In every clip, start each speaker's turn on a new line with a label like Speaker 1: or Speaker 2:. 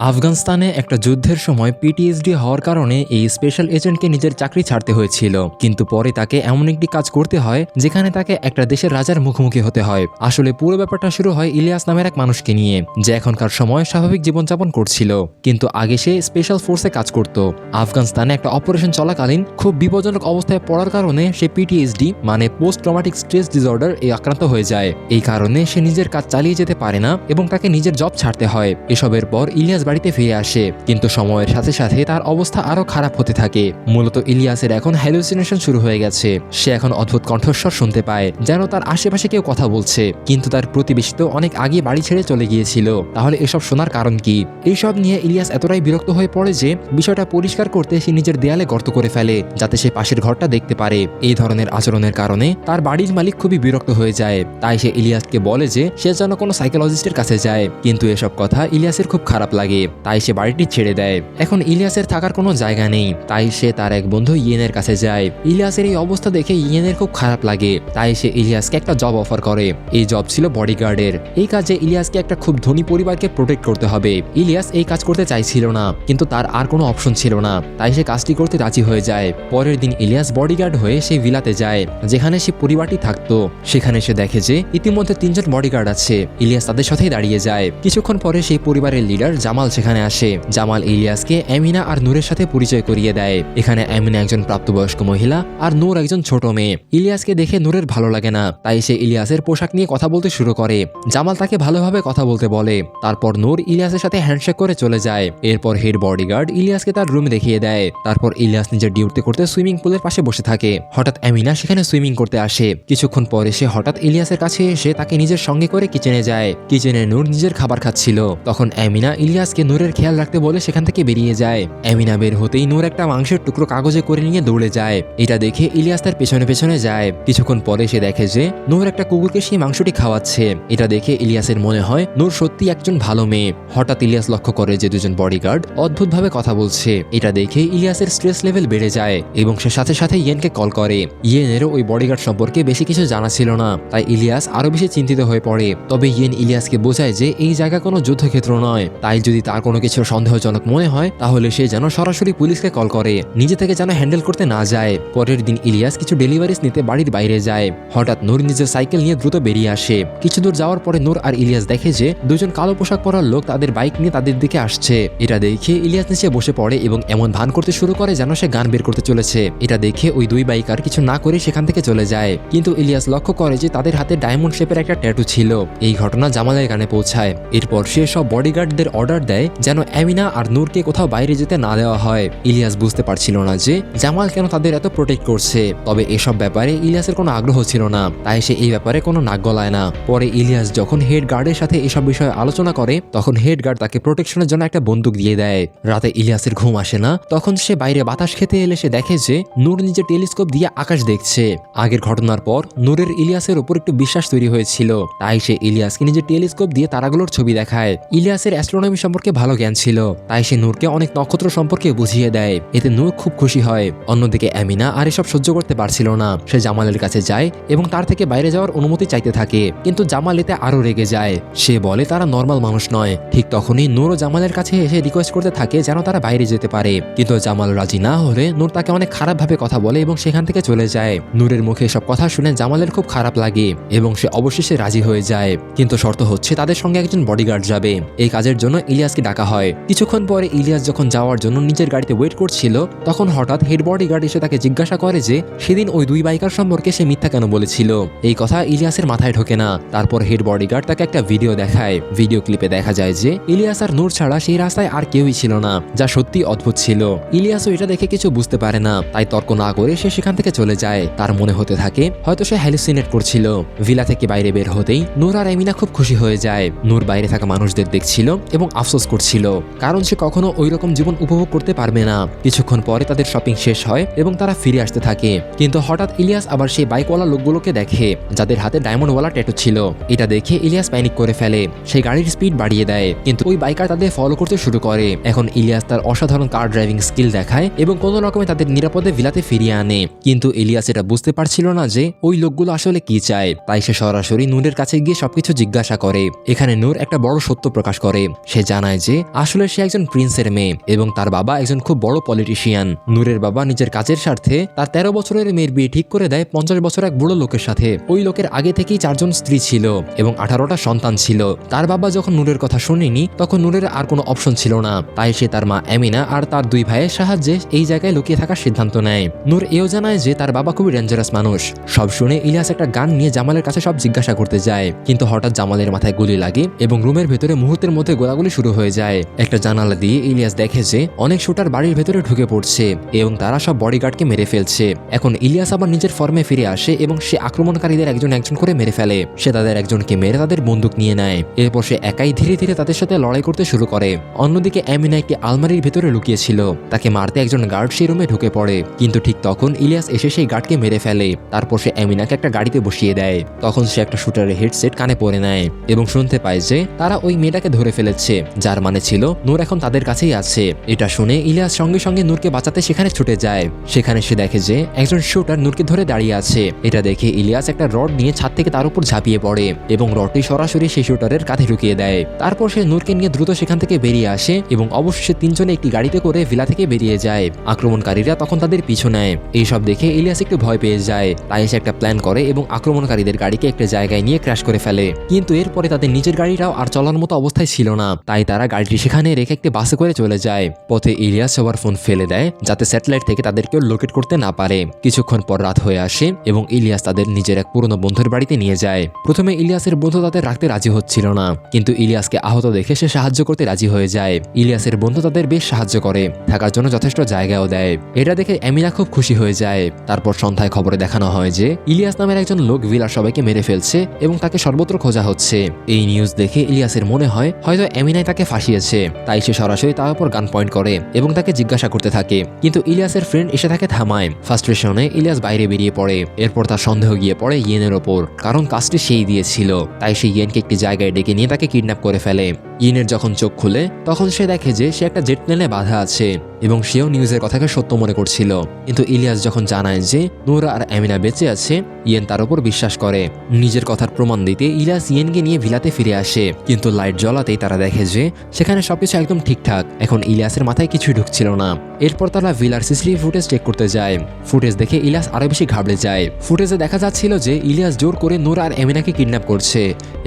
Speaker 1: আফগানিস্তানে একটা যুদ্ধের সময় পিটিএসডি হওয়ার কারণে এই স্পেশাল এজেন্টকে নিজের চাকরি ছাড়তে হয়েছিল, কিন্তু পরে তাকে এমন একটি কাজ করতে হয় যেখানে তাকে একটা দেশের রাজার মুখোমুখি হতে হয়। আসলে পুরো ব্যাপারটা শুরু হয় ইলিয়াস নামের এক মানুষকে নিয়ে, যে এখনকার সময় স্বাভাবিক জীবনযাপন করছিল, কিন্তু আগে সে স্পেশাল ফোর্সে কাজ করত। আফগানিস্তানে একটা অপারেশন চলাকালীন খুব বিপজ্জনক অবস্থায় পড়ার কারণে সে পিটিএসডি মানে পোস্ট ট্রমাটিক স্ট্রেস ডিসঅর্ডার আক্রান্ত হয়ে যায়। এই কারণে সে নিজের কাজ চালিয়ে যেতে পারে না এবং তাকে নিজের জব ছাড়তে হয়। এসবের পর ইলিয়াস বাড়িতে ফিরে আসে, কিন্তু সময়ের সাথে সাথে তার অবস্থা আরো খারাপ হতে থাকে। মূলত ইলিয়াসের এখন হ্যালুসিনেশন শুরু হয়ে গেছে। সে এখন অদ্ভুত কণ্ঠস্বর শুনতে পায়, যেন তার আশেপাশে কেউ কথা বলছে, কিন্তু তার প্রতিবেশী তো অনেক আগে বাড়ি ছেড়ে চলে গিয়েছিল। তাহলে এসব শোনার কারণ কি? এইসব নিয়ে ইলিয়াস এতটাই বিরক্ত হয়ে পড়ে যে বিষয়টা পরিষ্কার করতে সে নিজের দেয়ালে গর্ত করে ফেলে, যাতে সে পাশের ঘরটা দেখতে পারে। এই ধরনের আচরণের কারণে তার বাড়ির মালিক খুবই বিরক্ত হয়ে যায়। তাই সে ইলিয়াসকে বলে যে সে যেন কোনো সাইকোলজিস্টের কাছে যায়, কিন্তু এসব কথা ইলিয়াসের খুব খারাপ লাগে। তাই সে বাড়িটি ছেড়ে দেয়। এখন ইলিয়াসের থাকার কোনো জায়গা নেই, তাই সে তার এক বন্ধু ইয়েনের কাছে যায়। ইলিয়াসের এই অবস্থা দেখে ইয়েনের খুব খারাপ লাগে, তাই সে ইলিয়াসকে একটা জব অফার করে। এই জব ছিল বডিগার্ডের। এই কাজে ইলিয়াসকে একটা খুব ধনী পরিবারকে প্রোটেক্ট করতে হবে। ইলিয়াস এই কাজ করতে চাইছিল না, কিন্তু তার আর কোনো অপশন ছিল না, তাই সে কাজটি করতে রাজি হয়ে যায়। পরের দিন ইলিয়াস বডিগার্ড হয়ে সেই ভিলাতে যায় যেখানে সে পরিবারটি থাকতো। সেখানে সে দেখে যে ইতিমধ্যে 3জন বডিগার্ড আছে। ইলিয়াস তাদের সাথেই দাঁড়িয়ে যায়। কিছুক্ষণ পরে সেই পরিবারের লিডার জামাল সেখানে আসে। জামাল ইলিয়াসকে আমিনা আর নূরের সাথে পরিচয় করিয়ে দেয়। এখানে আমিনা একজন প্রাপ্তবয়স্ক মহিলা আর নূর একজন ছোট মেয়ে। ইলিয়াসকে দেখে নূরের ভালো লাগে না, তাই সে ইলিয়াসের পোশাক নিয়ে কথা বলতে শুরু করে। জামাল তাকে ভালোভাবে কথা বলতে বলে। তারপর নূর ইলিয়াসের সাথে হ্যান্ডশেক করে চলে যায়। এরপর হেড বডিগার্ড ইলিয়াসকে তার রুমে দেখিয়ে দেয়। তারপর ইলিয়াস নিজের ডিউটি করতে সুইমিং পুলের পাশে বসে থাকে। হঠাৎ আমিনা সেখানে সুইমিং করতে আসে। কিছুক্ষণ পরে সে হঠাৎ ইলিয়াসের কাছে এসে তাকে নিজের সঙ্গে করে কিচেনে যায়। কিচেনে নূর নিজের খাবার খাচ্ছিল। তখন আমিনা ইলিয়াসকে নূরের খেয়াল রাখতে বলে সেখান থেকে বেরিয়ে যায়। আমিনা বের হতেই নূর একটা মাংসের টুকরো কাগজে করে নিয়ে দৌড়ে যায়। এটা দেখে ইলিয়াস তার পেছনে পেছনে যায়। কিছুক্ষণ পরে সে দেখে যে নূর একটা কুকুরকে সেই মাংসটি খাওয়াচ্ছে। এটা দেখে ইলিয়াসের মনে হয় নূর সত্যি একজন ভালো মেয়ে। হঠাৎ ইলিয়াস লক্ষ্য করে যে দুজন বডিগার্ড অদ্ভুতভাবে কথা বলছে। এটা দেখে ইলিয়াসের স্ট্রেস লেভেল বেড়ে যায় এবং সে সাথে সাথে ইয়েনকে কল করে। ইয়েনেরও ওই বডিগার্ড সম্পর্কে বেশি কিছু জানা ছিল না, তাই ইলিয়াস আরো বেশি চিন্তিত হয়ে পড়ে। তবে ইয়েন ইলিয়াসকে বোঝায় যে এই জায়গা কোনো যুদ্ধক্ষেত্র নয়, তাই যদি তার কোনো কিছু সন্দেহজনক মনে হয় তাহলে সে যেন সরাসরি পুলিশকে কল করে, নিজে থেকে যেন হ্যান্ডেল করতে না যায়। পরের দিন ইলিয়াস কিছু ডেলিভারিজ নিতে বাড়ির বাইরে যায়। হঠাৎ নূর নিজের সাইকেল নিয়ে দ্রুত বেরিয়ে আসে। কিছু দূর যাওয়ার পরে নূর আর ইলিয়াস দেখে যে দুজন কালো পোশাক পরার লোক তাদের বাইক নিয়ে তাদের দিকে আসছে। এটা দেখে ইলিয়াস নিচে বসে পড়ে এবং এমন ভান করতে শুরু করে যেন সে গান বের করতে চলেছে। এটা দেখে ওই দুই বাইকার কিছু না করে সেখান থেকে চলে যায়, কিন্তু ইলিয়াস লক্ষ্য করে যে তাদের হাতে ডায়মন্ড শেপের একটা ট্যাটু ছিল। এই ঘটনা জামালের কানে পৌঁছায়। এরপর সে সব বডিগার্ডদের অর্ডার দেয় যেন আমিনা আর নূরকে কোথাও বাইরে যেতে না দেওয়া হয়। ইলিয়াস বুঝতে পারছিল না যে জামাল কেন তাদের এত প্রোটেক্ট করছে, তবে এসব ব্যাপারে ইলিয়াসের কোনো আগ্রহ ছিল না, তাই সে এই ব্যাপারে কোনো নাক গলায় না। পরে ইলিয়াস যখন হেড গার্ডের সাথে এসব বিষয়ে আলোচনা করে তখন হেড গার্ড তাকে প্রোটেকশনের জন্য একটা বন্দুক দিয়ে দেয়। রাতে ইলিয়াসের ঘুম আসে না। তখন সে বাইরে বাতাস খেতে এলে সে দেখে যে নূর নিজের টেলিস্কোপ দিয়ে আকাশ দেখছে। আগের ঘটনার পর নূরের ইলিয়াসের উপর একটু বিশ্বাস তৈরি হয়েছিল, তাই সে ইলিয়াসকে নিজের টেলিস্কোপ দিয়ে তারাগুলোর ছবি দেখায়। ইলিয়াসের অ্যাস্ট্রোনমি সম্পর্কে ভালো জ্ঞান ছিল, তাই সে নূরকে অনেক নক্ষত্র সম্পর্কে বুঝিয়ে দেয়। এতে নূর খুব খুশি হয়। অন্যদিকে আমিনা আর এসব সহ্য করতে পারছিল না। সে জামালের কাছে যায় এবং তার থেকে বাইরে যাওয়ার অনুমতি চাইতে থাকে, কিন্তু জামাল এতে আরো রেগে যায়। সে বলে তারা নর্মাল মানুষ নয়। ঠিক তখনই নূর ও জামালের কাছে এসে রিকোয়েস্ট করতে থাকে যেন তারা বাইরে যেতে পারে, কিন্তু জামাল রাজি না হলে নূর তাকে অনেক খারাপ ভাবে কথা বলে এবং সেখান থেকে চলে যায়। নূরের মুখে সব কথা শুনে জামালের খুব খারাপ লাগে এবং সে অবশেষে রাজি হয়ে যায়, কিন্তু শর্ত হচ্ছে তাদের সঙ্গে একজন বডিগার্ড যাবে। এই কাজের জন্য ইলিয়াসকে ডাকা হয়। কিছুক্ষণ পরে ইলিয়াস যখন যাওয়ার জন্য নিজের গাড়িতে ওয়েট করছিল তখন হঠাৎ হেড বডিগার্ড এসে তাকে জিজ্ঞাসা করে যে সেদিন ওই দুই বাইকার সম্পর্কে সে মিথ্যা কেন বলেছিল। এই কথা ইলিয়াসের মাথায় ঢোকে না। তারপর হেড বডিগার্ড তাকে একটা ভিডিও দেখায়। ভিডিও ক্লিপে দেখা যায় যে ইলিয়াস আর নূর ছাড়া সেই রাস্তায় আর কেউই ছিল না, যা সত্যি অদ্ভুত ছিল। ইলিয়াসও এটা দেখে কিছু বুঝতে পারে না, তাই তর্ক না করে সে সেখান থেকে চলে যায়। তার মনে হতে থাকে হয়তো সে হ্যালুসিনেট করছিল। ভিলা থেকে বাইরে বের হতেই নূর আর আমিনা খুব খুশি হয়ে যায়। নূর বাইরে থাকা মানুষদের দেখছিল এবং আফসোস করছিল, কারণ সে কখনো ওই রকম জীবন উপভোগ করতে পারবে না। কিছুক্ষণ পরে তাদের শপিং শেষ হয় এবং তারা ফিরে আসতে থাকে, কিন্তু হঠাৎ ইলিয়াস আবার সেই বাইকওয়ালা লোকগুলোকে দেখে যাদের হাতে ডায়মন্ডওয়ালা ট্যাটু ছিল। এটা দেখে ইলিয়াস প্যানিক করে ফেলে। সে গাড়ির স্পিড বাড়িয়ে দেয়, কিন্তু ওই বাইকার তাদের ফলো করতে শুরু করে। এখন ইলিয়াস তার অসাধারণ কার ড্রাইভিং স্কিল দেখায় এবং কোনো রকমে তাদের নিরাপদে ভিলাতে ফিরিয়ে আনে। কিন্তু ইলিয়াস এটা বুঝতে পারছিল না যে ওই লোকগুলো আসলে কি চায়, তাই সে সরাসরি নূরের কাছে গিয়ে সবকিছু জিজ্ঞাসা করে। এখানে নূর একটা বড় সত্য প্রকাশ করে। সে জানায় জানায় যে আসলে সে একজন প্রিন্সের মেয়ে এবং তার বাবা একজন খুব বড় পলিটিশিয়ান। নূরের বাবা নিজের কাজের স্বার্থে তার 13 বছরের মেয়ের বিয়ে ঠিক করে দেয় 50 বছর এক বুড়ো লোকের সাথে। ওই লোকের আগে থেকেই 4 জন স্ত্রী ছিল এবং 18টা সন্তান ছিল। তার বাবা যখন নূরের কথা শুনেনি তখন নূরের আর কোনো অপশন ছিল না, তাই সে তার মা আমিনা আর তার 2 ভাইয়ের সাহায্যে এই জায়গায় লুকিয়ে থাকার সিদ্ধান্ত নেয়। নূর এও জানায় যে তার বাবা খুবই ডেঞ্জারাস মানুষ। সব শুনে ইলিয়াস একটা গান নিয়ে জামালের কাছে সব জিজ্ঞাসা করতে যায়, কিন্তু হঠাৎ জামালের মাথায় গুলি লাগে এবং রুমের ভেতরে মুহূর্তের মধ্যে গোলাগুলি শুরু হয়ে যায়। একটা জানালা দিয়ে ইলিয়াস দেখে যে অনেক শুটার বাড়ির ভেতরে ঢুকে পড়ছে এবং তারা সব বডিগার্ডকে মেরে ফেলছে। এখন ইলিয়াস আবার নিজের ফর্মে ফিরে আসে এবং সে আক্রমণকারীদের একজন একজন করে মেরে ফেলে। সে তাদের একজনকে মেরে তাদের বন্দুক নিয়ে নেয়। এরপর সে একাই ধীরে ধীরে তাদের সাথে লড়াই করতে শুরু করে। অন্যদিকে আমিনা একটি আলমারির ভেতরে লুকিয়েছিল। তাকে মারতে একজন গার্ড সেই রুমে ঢুকে পড়ে, কিন্তু ঠিক তখন ইলিয়াস এসে সেই গার্ডকে মেরে ফেলে। তারপর সে আমিনাকে একটা গাড়িতে বসিয়ে দেয়। তখন সে একটা শুটারের হেডসেট কানে পরে নেয় এবং শুনতে পায় যে তারা ওই মেয়েটাকে ধরে ফেলেছে, যার মানে ছিল নূর এখন তাদের কাছেই আছে। এটা শুনে ইলিয়াস সঙ্গে সঙ্গে নূরকে বাঁচাতে সেখানে ছুটে যায়। সেখানে সে দেখে যে একজন শুটার নূরকে ধরে দাঁড়িয়ে আছে। এটা দেখে ইলিয়াস একটা রড নিয়ে ছাদ থেকে তার উপর ঝাঁপিয়ে পড়ে এবং রডটি সরাসরি সেই শুটারের কাঁধে ঢুকিয়ে দেয়। তারপর সে নূরকে নিয়ে দ্রুত সেখান থেকে বেরিয়ে আসে এবং অবশেষে 3 জনে একটি গাড়িতে করে ভিলা থেকে বেরিয়ে যায়। আক্রমণকারীরা তখন তাদের পিছু নেয়। এইসব দেখে ইলিয়াস একটু ভয় পেয়ে যায়, তাই সে একটা প্ল্যান করে এবং আক্রমণকারীদের গাড়িকে একটা জায়গায় নিয়ে ক্র্যাশ করে ফেলে। কিন্তু এরপরে তাদের নিজের গাড়িটাও আর চলার মতো অবস্থায় ছিল না, তাই তারা গাড়িটি সেখানে রেখে একটি বাসে করে চলে যায়। পথে ইলিয়াস সবার ফোন ফেলে দেয় যাতে স্যাটেলাইট থেকে তাদের কেউ লোকেট করতে না পারে। কিছুক্ষণ পর রাত হয়ে আসে এবং ইলিয়াস তাদের নিজের এক পুরনো বন্ধুর বাড়িতে নিয়ে যায়। প্রথমে ইলিয়াসের বন্ধু তাদের রাখতে রাজি হচ্ছিল না, কিন্তু ইলিয়াসকে আহত দেখে সে সাহায্য করতে রাজি হয়ে যায়। ইলিয়াসের বন্ধু তাদের বেশ সাহায্য করে, থাকার জন্য যথেষ্ট জায়গাও দেয়। এটা দেখে আমিনা খুব খুশি হয়ে যায়। তারপর সন্ধ্যায় খবরে দেখানো হয় যে ইলিয়াস নামের একজন লোক ভিলার সবাইকে মেরে ফেলছে এবং তাকে সর্বত্র খোঁজা হচ্ছে। এই নিউজ দেখে ইলিয়াসের মনে হয় হয়তো আমিনাই তাকে ফাঁসিয়েছে, তাই সে সরাসরি তার উপর গান পয়েন্ট করে এবং তাকে জিজ্ঞাসা করতে থাকে। কিন্তু ইলিয়াসের ফ্রেন্ড এসে তাকে থামায়। ফার্স্ট্রেশনে ইলিয়াস বাইরে বেরিয়ে পড়ে। এরপর তার সন্দেহ গিয়ে পড়ে ইয়েনের ওপর, কারণ কাজটি সেই দিয়েছিল। তাই সে ইয়েনকে একটি জায়গায় ডেকে নিয়ে তাকে কিডন্যাপ করে ফেলে। ইয়েনের যখন চোখ খুলে তখন সে দেখে যে সে একটা জেট প্লেনে বাঁধা আছে এবং সেও নিউজের কথাকে সত্য মনে করছিল। কিন্তু ইলিয়াস যখন জানায় যে নূর আর আমিনা বেঁচে আছে, ইয়েন তার উপর বিশ্বাস করে। নিজের কথার প্রমাণ দিতে ইলিয়াস ইয়েনকে নিয়ে ভিলাতে ফিরে আসে, কিন্তু লাইট জ্বলাতেই তারা দেখে যে সেখানে সবকিছু একদম ঠিকঠাক। এখন ইলিয়াসের মাথায় কিছুই ঢুকছিল না। এরপর তারা ভিলার সিসিটিভি ফুটেজ চেক করতে যায়। ফুটেজ দেখে ইলিয়াস আরো বেশি ঘাবড়ে যায়। ফুটেজে দেখা যাচ্ছিল যে ইলিয়াস জোর করে নূর আর আমিনাকে কিডন্যাপ করছে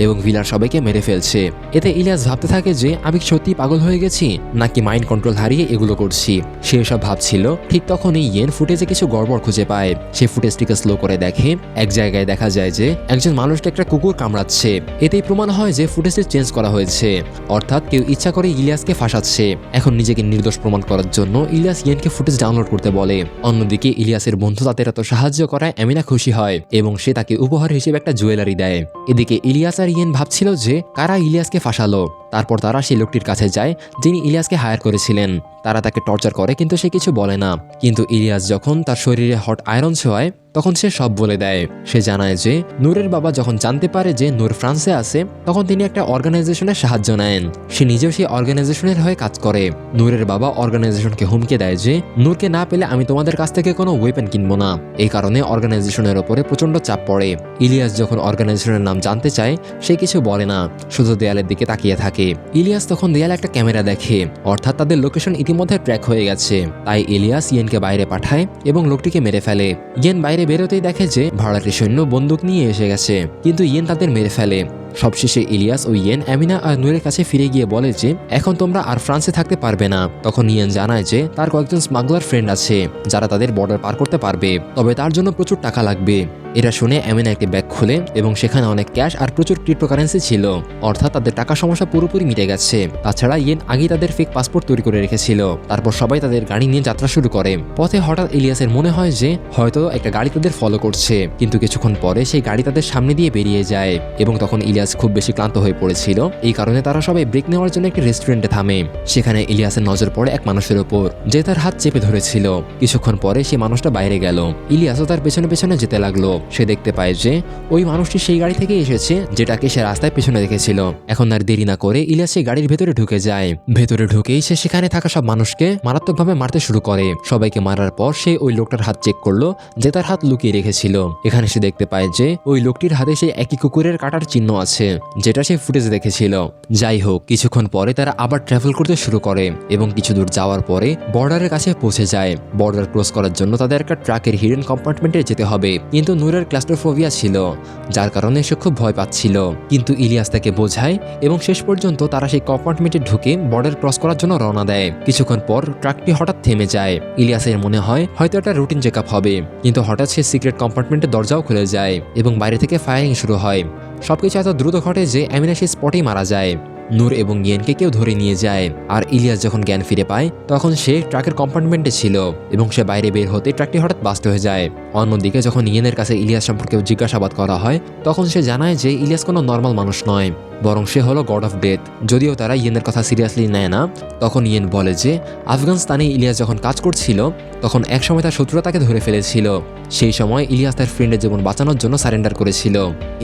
Speaker 1: এবং ভিলার সবাইকে মেরে ফেলছে। এতে ইলিয়াস ভাবতে থাকে যে আমি সত্যি পাগল হয়ে গেছি নাকি মাইন্ড কন্ট্রোল হারিয়ে এগুলো করছি। সে সব ভাবছিল, ঠিক তখনই ইয়েন ফুটেজে কিছু গড়বড় খুঁজে পায়। সে ফুটেজটিকে স্লো করে দেখে এক জায়গায় দেখা যায় যে একজন মানুষকে একটা কুকুর কামড়াচ্ছে। এতেই প্রমাণ হয় যে ফুটেজটি চেঞ্জ করা হয়েছে, অর্থাৎ কেউ ইচ্ছা করে ইলিয়াসকে ফাঁসাচ্ছে। এখন নিজেকে নির্দোষ প্রমাণ করার জন্য ইলিয়াস ইয়েনকে ফুটেজ ডাউনলোড করতে বলে। অন্যদিকে ইলিয়াসের বন্ধু তাদের এত সাহায্য করায় আমিনা খুশি হয় এবং সে তাকে উপহার হিসেবে একটা জুয়েলারি দেয়। এদিকে ইলিয়াস আর ইয়েন ভাবছিল যে কারা ইলিয়াসকে ফাঁসালো। তারপর তারা সেই লোকটির কাছে যায় যিনি ইলিয়াসকে হায়ার করেছিলেন। তারা তাকে টর্চার করে, কিন্তু সে কিছু বলে না। কিন্তু ইলিয়াস যখন তার শরীরে হট আয়রন ছোঁয়ায় তখন সে সব বলে দেয়। সে জানায় যে নূরের বাবা যখন জানতে পারে যে নূর ফ্রান্সে আছে, তখন তিনি একটা অর্গানাইজেশনের সাহায্য নেন। সে নিজেও সেই অর্গানাইজেশনের হয়ে কাজ করে। নূরের বাবা অর্গানাইজেশনকে হুমকি দেয় যে নূরকে না পেলে আমি তোমাদের কাছ থেকে কোনো ওয়েপেন কিনবো না। এই কারণে অর্গানাইজেশনের ওপরে প্রচন্ড চাপ পড়ে। ইলিয়াস যখন অর্গানাইজেশনের নাম জানতে চায়, সে কিছু বলে না, শুধু দেয়ালের দিকে তাকিয়ে থাকে। ইলিয়াস তখন দেয়ালে একটা ক্যামেরা দেখে, অর্থাৎ তাদের লোকেশন ইতিমধ্যে ট্র্যাক হয়ে গেছে। তাই ইলিয়াস ইয়েনকে বাইরে পাঠায় এবং লোকটিকে মেরে ফেলে। ইয়েন বাইরে বেরোতেই দেখে যে ভাড়াটে সৈন্য বন্দুক নিয়ে এসে গেছে, কিন্তু ইয়েন তাদের মেরে ফেলে। সবশেষে ইলিয়াস ও ইয়েন আমিনা আর নূরের কাছে ফিরে গিয়ে বলে যে এখন তোমরা আর ফ্রান্সে থাকতে পারবে না। তখন ইয়েন জানায় যে তার কয়েকজন স্মাগলার ফ্রেন্ড আছে যারা তাদের বর্ডার পার করতে পারবে, তবে তার জন্য প্রচুর টাকা লাগবে। এটা শুনে আমিনা একটি ব্যাগ খুলে এবং সেখানে অনেক ক্যাশ আর প্রচুর ক্রিপ্টোকারেন্সি ছিল, অর্থাৎ তাদের টাকা সমস্যা পুরোপুরি মিটে গেছে। তাছাড়া ইয়েন আগেই তাদের ফেক পাসপোর্ট তৈরি করে রেখেছিল। তারপর সবাই তাদের গাড়ি নিয়ে যাত্রা শুরু করে। পথে হঠাৎ ইলিয়াসের মনে হয় যে হয়তো একটা গাড়ি তাদের ফলো করছে, কিন্তু কিছুক্ষণ পরে সেই গাড়ি তাদের সামনে দিয়ে বেরিয়ে যায় এবং তখন ইলিয়াস খুব বেশি ক্লান্ত হয়ে পড়েছিল। এই কারণে তারা সবাই ব্রেক নেওয়ার জন্য একটি রেস্টুরেন্টে থামে। সেখানে ইলিয়াসের নজর পড়ে এক মানুষের উপর যে তার হাত চেপে ধরেছিল। কিছুক্ষণ পরে সেই মানুষটা বাইরে গেল। ইলিয়াসও তার পেছনে পেছনে যেতে লাগলো। সে দেখতে পায় যে ওই মানুষটি সেই গাড়ি থেকে এসেছে যেটাকে সে রাস্তায় পেছনে রেখেছিল। এখন আর দেরি না করে ইলিয়াস সেই গাড়ির ভেতরে ঢুকে যায়। ভেতরে ঢুকেই সে সেখানে থাকা সব মানুষকে মারাত্মকভাবে মারতে শুরু করে। সবাইকে মারার পর সে ওই লোকটার হাত চেক করলো যে তার হাত লুকিয়ে রেখেছিল। এখানে সে দেখতে পায় যে ওই লোকটির হাতে সেই একই কুকুরের কাটার চিহ্ন আছে যেটা সে ফুটেজে দেখেছিল। যাই হোক, কিছুক্ষণ পরে তারা আবার ট্রাভেল করতে শুরু করে এবং কিছু দূর যাওয়ার পরে বর্ডারের কাছে পৌঁছে যায়। বর্ডার ক্রস করার জন্য তাদের একটা ট্রাকের হিডেন কম্পার্টমেন্টে যেতে হবে, কিন্তু নূরের ক্লাস্ট্রোফোবিয়া ছিল যার কারণে সে খুব ভয় পাচ্ছিল। কিন্তু ইলিয়াস তাকে বোঝায় এবং শেষ পর্যন্ত তারা সেই কম্পার্টমেন্টে ঢুকে বর্ডার ক্রস করার জন্য রওনা দেয়। কিছুক্ষণ পর ট্রাকটি হঠাৎ থেমে যায়। ইলিয়াসের মনে হয় হয়তো একটা রুটিন চেকআপ হবে, কিন্তু হঠাৎ সে সিক্রেট কম্পার্টমেন্টের দরজাও খুলে যায় এবং বাইরে থেকে ফায়ারিং শুরু হয়। সবকিছু এত দ্রুত ঘটে যে আমিনা সেই স্পটেই মারা যায়। নূর এবং ইয়েনকে কেউ ধরে নিয়ে যায়। আর ইলিয়াস যখন জ্ঞান ফিরে পায় তখন সে ট্রাকের কম্পার্টমেন্টে ছিল এবং সে বাইরে বের হতে ট্রাকটি হঠাৎ বাস্ট হয়ে যায়। অন্যদিকে যখন ইয়েনের কাছে ইলিয়াস সম্পর্কে জিজ্ঞাসাবাদ করা হয় তখন সে জানায় যে ইলিয়াস কোনো নর্মাল মানুষ নয়, বরং সে হলো গড অফ ডেথ। যদিও তারা ইয়েনের কথা সিরিয়াসলি নেয় না, তখন ইয়েন বলে যে আফগানিস্তানে ইলিয়াস যখন কাজ করছিল তখন একসময় তার শত্রুরা তাকে ধরে ফেলেছিল। সেই সময় ইলিয়াস তার ফ্রেন্ডের জীবন বাঁচানোর জন্য সারেন্ডার করেছিল।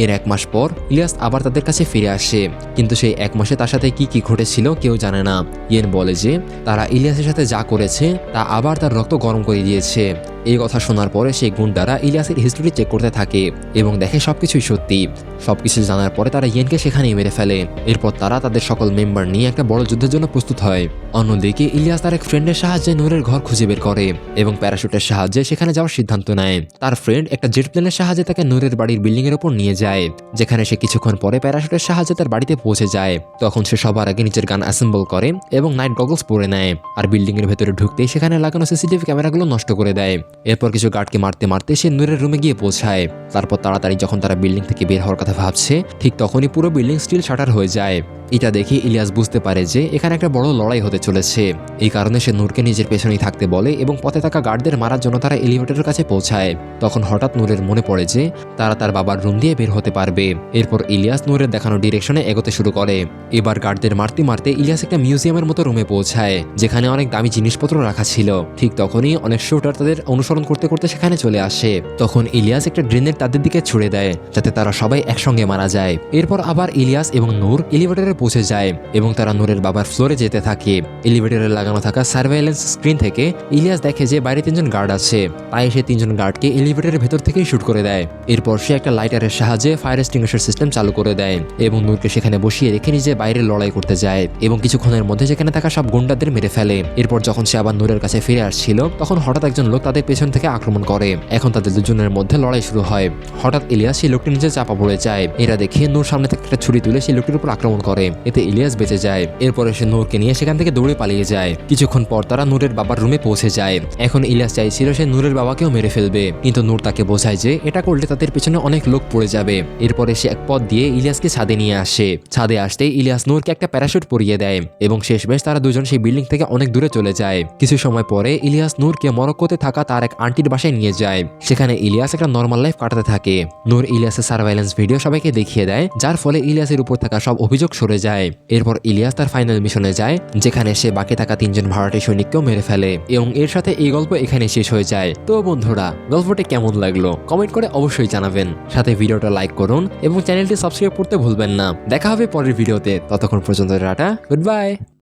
Speaker 1: এর 1 মাস পর ইলিয়াস আবার তাদের কাছে ফিরে আসে, কিন্তু সেই 1 মাসে তার সাথে কি কি ঘটেছিল কেউ জানে না। ইয়েন বলে যে তারা ইলিয়াসের সাথে যা করেছে তা আবার তার রক্ত গরম করে দিয়েছে। এই কথা শোনার পরে সেই গুন্ডারা ইলিয়াসের হিস্ট্রি চেক করতে থাকে এবং দেখে সবকিছুই সত্যি। সবকিছু জানার পরে তারা ইয়েনকে সেখানেই মেরে ফেলে। এরপর তারা তাদের সকল মেম্বার নিয়ে একটা বড় যুদ্ধের জন্য প্রস্তুত হয়। অন্যদিকে ইলিয়াস তার এক ফ্রেন্ডের সাহায্যে নূরের ঘর খুঁজে বের করে এবং প্যারাশুটের সাহায্যে সেখানে যাওয়ার সিদ্ধান্ত নেয়। তার ফ্রেন্ড একটা জেট প্লেনের সাহায্যে তাকে নূরের বাড়ির বিল্ডিং এর উপর নিয়ে যায়, যেখানে সে কিছুক্ষণ পরে প্যারাশুটের সাহায্যে তার বাড়িতে পৌঁছে যায়। তখন সে সবার আগে নিজের গান অ্যাসেম্বল করে এবং নাইট গগলস পরে নেয়, আর বিল্ডিং এর ভেতরে ঢুকতেই সেখানে লাগানো সিসিটিভি ক্যামেরাগুলো নষ্ট করে দেয়। এরপর কিছু গার্ডকে মারতে মারতে সে নূরের রুমে গিয়ে পৌঁছায়। তারপর তাড়াতাড়ি যখন তারা বিল্ডিং থেকে বের হওয়ার কথা ভাবছে ঠিক তখনই পুরো বিল্ডিং স্টিল শাটার হয়ে যায়। এটা দেখে ইলিয়াস বুঝতে পারে যে এখানে একটা বড় লড়াই হতে চলেছে। এই কারণে সে নূরকে নিজের পেছনেই থাকতে বলে এবং পথে থাকা গার্ডদের মারার জন্য তারা এলিভেটরের কাছে পৌঁছায়। তখন হঠাৎ নূরের মনে পড়ে যে তারা তার বাবার রুম দিয়ে বের হতে পারবে। এরপর ইলিয়াস নূরের দেখানো ডিরেকশনে এগোতে শুরু করে। এবার গার্ডদের মারতে মারতে ইলিয়াস একটা মিউজিয়ামের মতো রুমে পৌঁছায়, যেখানে অনেক দামি জিনিসপত্র রাখা ছিল। ঠিক তখনই অনেক শুটার তাদের অনুসরণ করতে করতে সেখানে চলে আসে। তখন ইলিয়াস একটা গ্রেনেড তাদের দিকে ছুড়ে দেয় যাতে তারা সবাই একসঙ্গে মারা যায়। এরপর আবার ইলিয়াস এবং নূর এলিভেটরে পৌঁছে যায় এবং তারা নূরের বাবার ফ্লোরে যেতে থাকে। এলিভেটরে লাগানো থাকা সার্ভেইলেন্স স্ক্রিন থেকে ইলিয়াস দেখে যে বাইরে 3 জন গার্ড আছে, তাই সে 3 জন গার্ডকে এলিভেটরের ভেতর থেকেই শুট করে দেয়। এরপর সে একটা লাইটারের সাহায্যে ফায়ার এক্সটিংগুইশার সিস্টেম চালু করে দেয় এবং নূরকে সেখানে বসিয়ে রেখে নিজে বাইরে লড়াই করতে যায় এবং কিছুক্ষণের মধ্যে সেখানে থাকা সব গুন্ডাদের মেরে ফেলে। এরপর যখন সে আবার নূরের কাছে ফিরে আসছিল তখন হঠাৎ একজন লোক তাদের পেছন থেকে আক্রমণ করে। এখন তাদের দুজনের মধ্যে লড়াই শুরু হয়। হঠাৎ ইলিয়াস সেই লোকটির নিচে চাপা পড়ে যায়। এরা দেখে নূর সামনে থেকে একটা ছুরি তুলে সেই লোকটির উপর আক্রমণ করে, এতে ইলিয়াস বেঁচে যায়। এরপরে সে নূরকে নিয়ে সেখান থেকে দৌড়ে পালিয়ে যায়। কিছুক্ষণ পর তারা নূরের বাবার রুমে পৌঁছে যায়। এখন ইলিয়াস চাইছিল সে নূরের বাবাকেও মেরে ফেলবে, কিন্তু নূর তাকে বোঝায় যে এটা করলে তাদের পেছনে অনেক লোক পড়ে যাবে। এরপরে সে এক পথ দিয়ে ইলিয়াসকে ছাদে নিয়ে আসে। ছাদে আসতেই ইলিয়াস নূরকে একটা প্যারাশুট পরিয়ে দেয় এবং শেষমেশ তারা দুজন সেই বিল্ডিং থেকে অনেক দূরে চলে যায়। কিছু সময় পরে ইলিয়াস নূরকে মরক্কোতে থাকা তার এক আন্টির বাসায় নিয়ে যায়। সেখানে ইলিয়াস একটা নর্মাল লাইফ কাটাতে থাকে। নূর ইলিয়াসের সার্ভাইলেন্স ভিডিও সবাইকে দেখিয়ে দেয়, যার ফলে ইলিয়াসের উপর থাকা সব অভিযোগ সরে যায়। এরপর ইলিয়াস তার ফাইনাল মিশনে যায়, যেখানে সে বাকি থাকা 3 জন ভাড়াটে সৈনিককেও মেরে ফেলে এবং এর সাথে এই গল্প এখানে শেষ হয়ে যায়। তো বন্ধুরা, গল্পটি কেমন লাগলো কমেন্ট করে অবশ্যই জানাবেন। সাথে ভিডিওটা লাইক করুন এবং চ্যানেলটি সাবস্ক্রাইব করতে ভুলবেন না। দেখা হবে পরের ভিডিওতে। ততক্ষণ পর্যন্ত টাটা, গুড বাই।